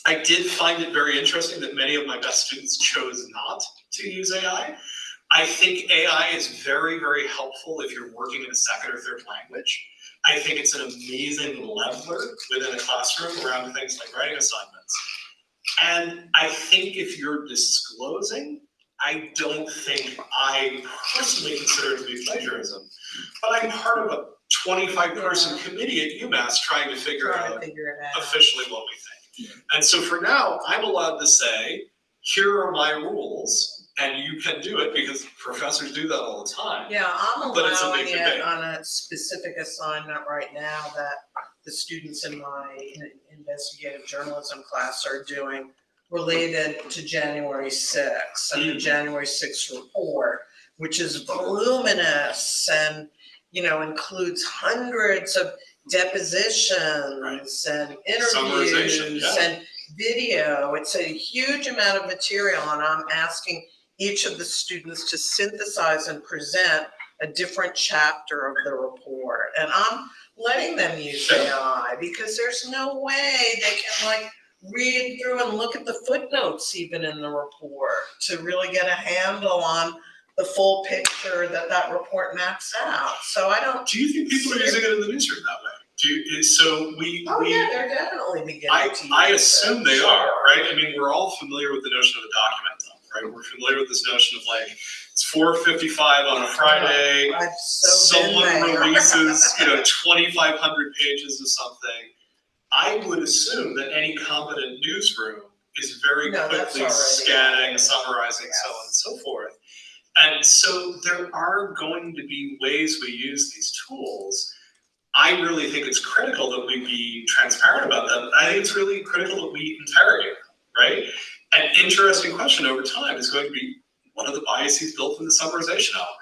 S2: I did find it very interesting that many of my best students chose not to use AI. I think AI is very, very helpful if you're working in a second or third language. I think it's an amazing leveler within a classroom around things like writing assignments. And I think if you're disclosing, I don't think I personally consider it to be plagiarism, but I'm part of a 25-person committee at UMass trying to figure out officially what we think. And so for now, I'm allowed to say, here are my rules, and you can do it because professors do that all the time.
S1: Yeah, I'm
S2: But it's a
S1: allowing
S2: big
S1: it
S2: debate.
S1: on a specific assignment right now that the students in my investigative journalism class are doing related to January 6th and the January 6th report, which is voluminous and, you know, includes hundreds of depositions and interviews and video. It's a huge amount of material, and I'm asking each of the students to synthesize and present a different chapter of the report. And I'm letting them use AI because there's no way they can like read through and look at the footnotes even in the report to really get a handle on the full picture that that report maps out. So I don't.
S2: Do you think people are using it in the newsroom that way?
S1: Yeah, they're definitely beginning to use
S2: I assume they are, right? I mean, we're all familiar with the notion of a document dump, right? We're familiar with this notion of like, it's 4:55 on a Friday, someone releases, 2,500 pages of something. I would assume that any competent newsroom is very quickly scanning, summarizing, so on and so forth. And so there are going to be ways we use these tools. I really think it's critical that we be transparent about them. I think it's really critical that we interrogate them, right? An interesting question over time is going to be, what are the biases built in the summarization algorithm?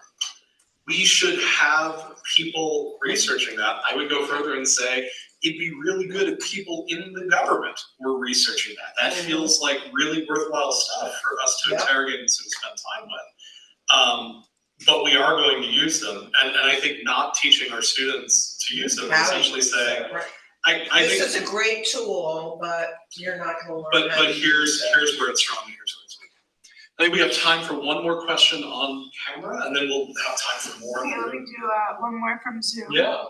S2: We should have people researching that. I would go further and say, it'd be really good if people in the government were researching that. That feels like really worthwhile stuff for us to interrogate and sort of spend time with. But we are going to use them, and I think not teaching our students to use them, essentially saying, I
S1: This
S2: think,
S1: is a great tool, but you're not gonna learn
S2: but
S1: how to use
S2: here's
S1: it.
S2: where it's strong, here's where it's weak. I think we have time for one more question on camera, and then we'll have time for more.
S4: Okay, let me do one more from Zoom.
S2: Yeah.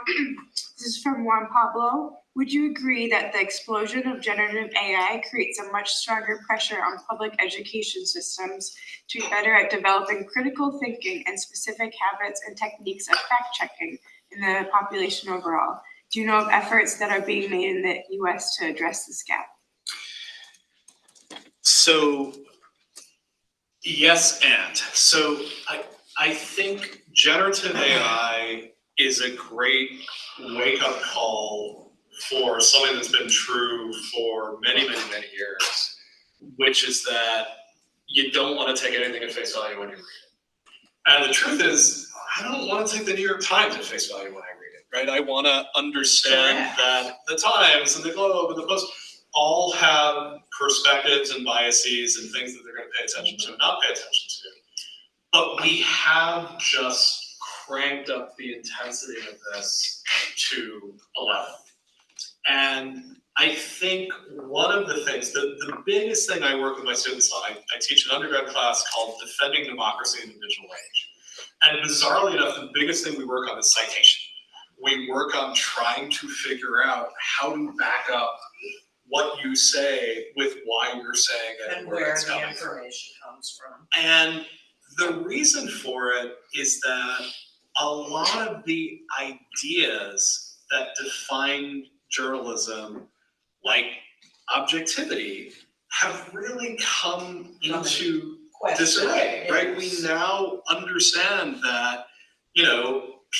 S4: This is from Juan Pablo. Would you agree that the explosion of generative AI creates a much stronger pressure on public education systems to be better at developing critical thinking and specific habits and techniques of fact-checking in the population overall? Do you know of efforts that are being made in the US to address this gap?
S2: So, yes, and so I think generative AI is a great wake-up call for something that's been true for many, many, many years, which is that you don't want to take anything at face value when you read it. And the truth is, I don't want to take the New York Times at face value when I read it, right? I want to understand that the Times and the Globe and the Post all have perspectives and biases and things that they're going to pay attention to and not pay attention to. But we have just cranked up the intensity of this to 11. And I think one of the things, the biggest thing I work with my students on, I teach an undergrad class called Defending Democracy in the Digital Age. And bizarrely enough, the biggest thing we work on is citation. We work on trying to figure out how to back up what you say with why you're saying it
S1: And where
S2: it's
S1: the
S2: coming
S1: information comes from.
S2: And the reason for it is that a lot of the ideas that define journalism, like objectivity, have really come into disarray, right? We now understand that,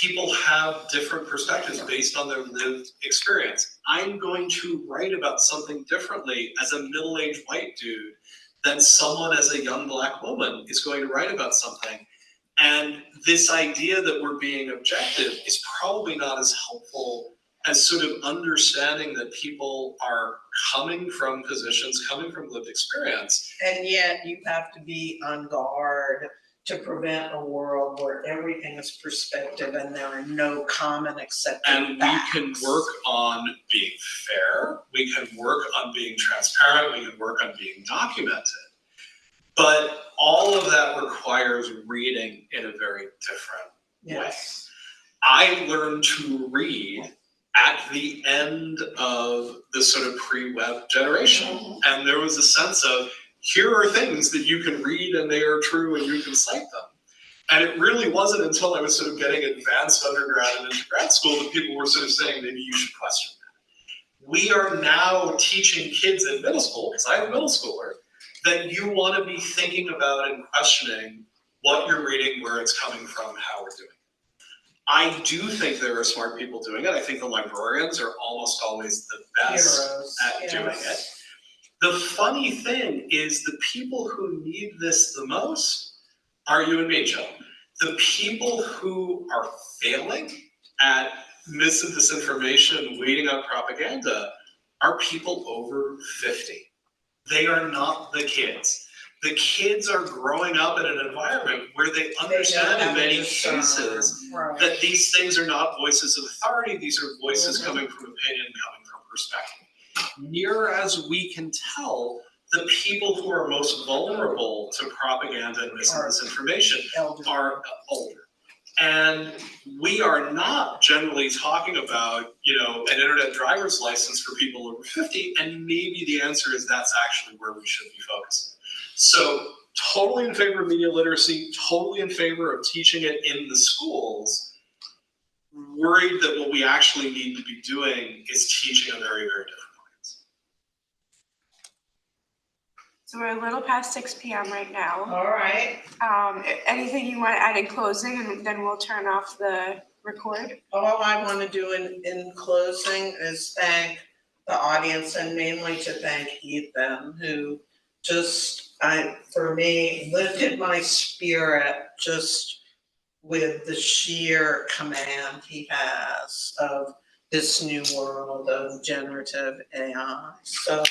S2: people have different perspectives based on their lived experience. I'm going to write about something differently as a middle-aged white dude than someone as a young Black woman is going to write about something. And this idea that we're being objective is probably not as helpful as sort of understanding that people are coming from positions, coming from lived experience.
S1: And yet you have to be on guard to prevent a world where everything is perspective and there are no common accepted
S2: And
S1: facts.
S2: we can work on being fair, we can work on being transparent, we can work on being documented. But all of that requires reading in a very different way. I learned to read at the end of the sort of pre-web generation. And there was a sense of, here are things that you can read and they are true and you can cite them. And it really wasn't until I was sort of getting advanced undergrad and into grad school that people were sort of saying, maybe you should question that. We are now teaching kids in middle school, because I have a middle schooler, that you want to be thinking about and questioning what you're reading, where it's coming from, how we're doing it. I do think there are smart people doing it. I think the librarians are almost always the best at doing it. The funny thing is the people who need this the most are you and me, Jill. The people who are failing at mis and disinformation, weeding out propaganda, are people over 50. They are not the kids. The kids are growing up in an environment where they understand in many cases that these things are not voices of authority, these are voices coming from opinion, coming from perspective. Near as we can tell, the people who are most vulnerable to propaganda and mis and disinformation are older. And we are not generally talking about, an internet driver's license for people over 50, and maybe the answer is that's actually where we should be focusing. So totally in favor of media literacy, totally in favor of teaching it in the schools, worried that what we actually need to be doing is teaching a very, very different audience.
S4: So we're a little past 6 p.m. right now.
S1: All right.
S4: Anything you want to add in closing, and then we'll turn off the record?
S1: All I want to do in closing is thank the audience, and mainly to thank Ethan, who just, for me, lifted my spirit just with the sheer command he has of this new world of generative AI. So.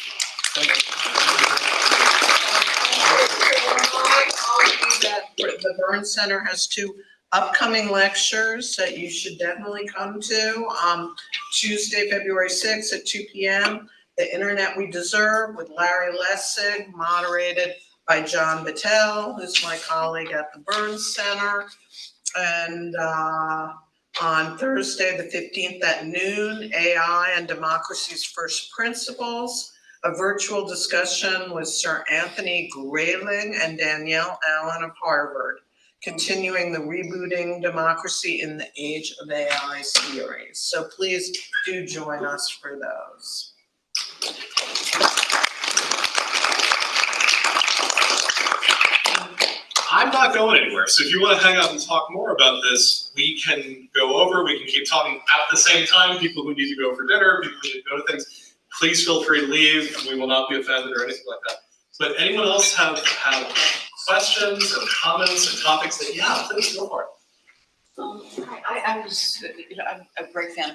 S1: The Burns Center has 2 upcoming lectures that you should definitely come to. Tuesday, February 6th at 2 p.m., The Internet We Deserve with Larry Lessig, moderated by John Battelle, who's my colleague at the Burns Center. And on Thursday, the 15th at noon, AI and Democracy's First Principles, a virtual discussion with Sir Anthony Grayling and Danielle Allen of Harvard, continuing the Rebooting Democracy in the Age of AI series. So please do join us for those.
S2: I'm not going anywhere, so if you want to hang out and talk more about this, we can go over, we can keep talking at the same time. People who need to go for dinner, people who need to go to things, please feel free to leave. We will not be offended or anything like that. But anyone else have questions or comments or topics that, yeah, please go for it.
S8: I'm a great fan of